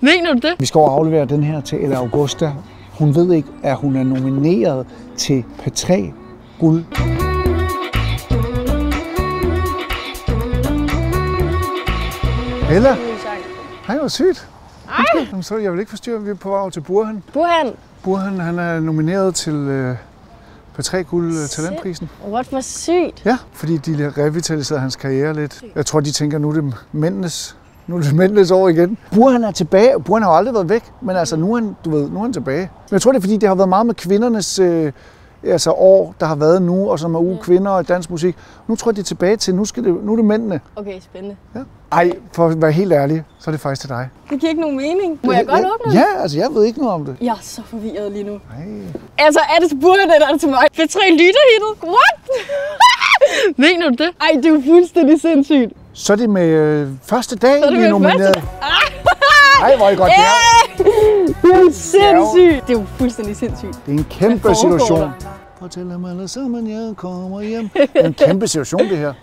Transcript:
Mener du det? Vi skal aflevere den her til Ella Augusta. Hun ved ikke, at hun er nomineret til P3 Guld. Ella? Hej, hvor sygt. Hej. Så jeg vil ikke forstyrre, vi er på vej til Burhan. Burhan, han er nomineret til P3 Guld Talentprisen. What, hvor sygt. Ja, fordi de revitaliserede hans karriere lidt. Jeg tror, de tænker, nu er det mændenes år igen. Burhan er tilbage. Burhan har jo aldrig været væk, men altså nu er han tilbage. Men jeg tror, det er fordi, det har været meget med kvindernes år, der har været nu, og som er kvinder og dansk musik. Nu tror jeg, de er tilbage til, nu er det mændene. Okay, spændende. Ja. Ej, for at være helt ærlig, så er det faktisk til dig. Det giver ikke nogen mening. Må jeg godt åbne? Ja, altså jeg ved ikke noget om det. Jeg er så forvirret lige nu. Ej. Altså, er det til Burhan, eller er det til mig? P3 lytterhittet? What? Mener du det? Ej, det er jo fuldstændig sindssygt. Så er det med første dag, vi er nomineret. Ej, hvor er det godt, det er jo sindssygt. Det er jo fuldstændig sindssygt. Det er en kæmpe situation. Fortæl dem alle sammen, jeg kommer hjem. Det er en kæmpe situation, det her.